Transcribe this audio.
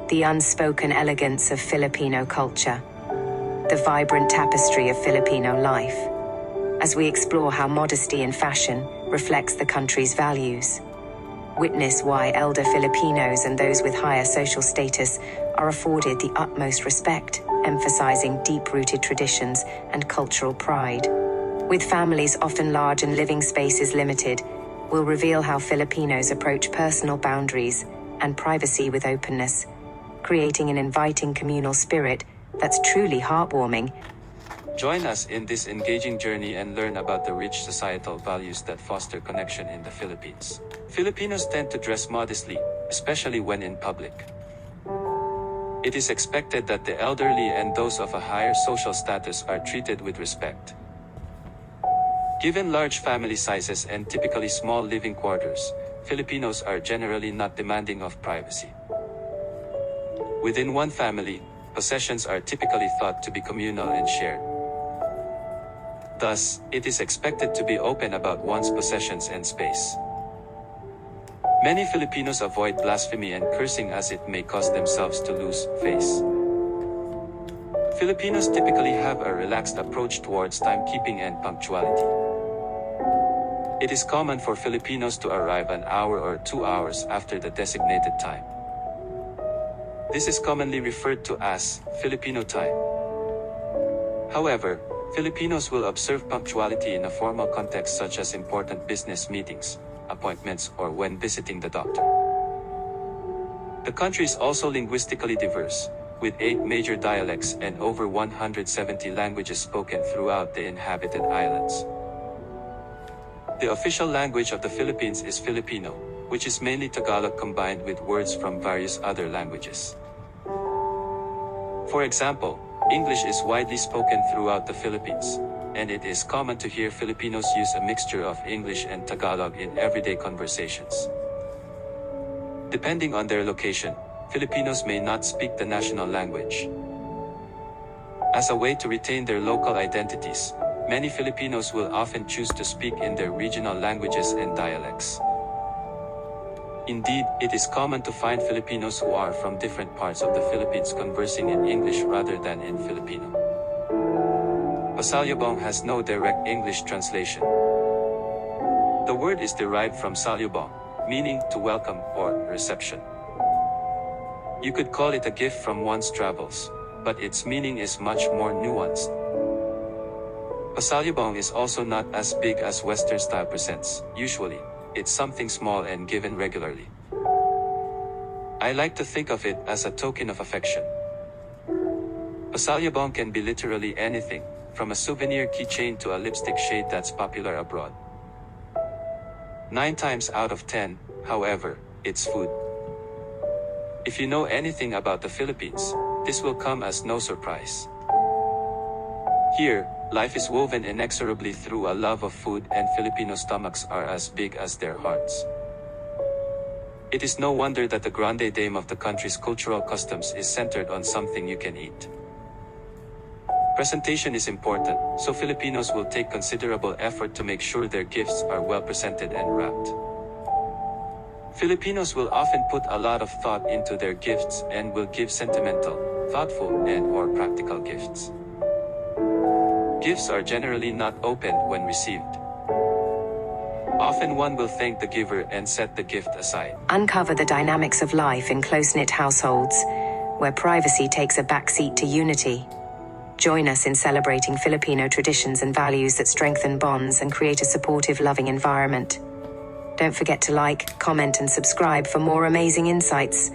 the unspoken elegance of Filipino culture, the vibrant tapestry of Filipino life, as we explore how modesty in fashion reflects the country's values. Witness why elder Filipinos and those with higher social status are afforded the utmost respect, emphasizing deep-rooted traditions and cultural pride. With families often large and living spaces limited, we'll reveal how Filipinos approach personal boundaries and privacy with openness, creating an inviting communal spirit that's truly heartwarming. Join us in this engaging journey and learn about the rich societal values that foster connection in the Philippines. Filipinos tend to dress modestly, especially when in public. It is expected that the elderly and those of a higher social status are treated with respect. Given large family sizes and typically small living quarters, Filipinos are generally not demanding of privacy. Within one family, possessions are typically thought to be communal and shared. Thus, it is expected to be open about one's possessions and space. Many Filipinos avoid blasphemy and cursing as it may cause themselves to lose face. Filipinos typically have a relaxed approach towards timekeeping and punctuality. It is common for Filipinos to arrive an hour or 2 hours after the designated time. This is commonly referred to as Filipino time. However, Filipinos will observe punctuality in a formal context such as important business meetings, appointments, or when visiting the doctor. The country is also linguistically diverse, with 8 major dialects and over 170 languages spoken throughout the inhabited islands. The official language of the Philippines is Filipino, which is mainly Tagalog combined with words from various other languages. For example, English is widely spoken throughout the Philippines, and it is common to hear Filipinos use a mixture of English and Tagalog in everyday conversations. Depending on their location, Filipinos may not speak the national language. As a way to retain their local identities, many Filipinos will often choose to speak in their regional languages and dialects. Indeed, it is common to find Filipinos who are from different parts of the Philippines conversing in English rather than in Filipino. Pasalubong has no direct English translation. The word is derived from salubong, meaning to welcome or reception. You could call it a gift from one's travels, but its meaning is much more nuanced. Pasalubong is also not as big as Western style presents. Usually, it's something small and given regularly. I like to think of it as a token of affection. Pasalubong can be literally anything, from a souvenir keychain to a lipstick shade that's popular abroad. 9 times out of 10, however, it's food. If you know anything about the Philippines, this will come as no surprise. Here, life is woven inexorably through a love of food, and Filipino stomachs are as big as their hearts. It is no wonder that the grande dame of the country's cultural customs is centered on something you can eat. Presentation is important, so Filipinos will take considerable effort to make sure their gifts are well presented and wrapped. Filipinos will often put a lot of thought into their gifts and will give sentimental, thoughtful, and/or practical gifts. Gifts are generally not opened when received. Often one will thank the giver and set the gift aside. Uncover the dynamics of life in close-knit households, where privacy takes a backseat to unity. Join us in celebrating Filipino traditions and values that strengthen bonds and create a supportive, loving environment. Don't forget to like, comment, and subscribe for more amazing insights.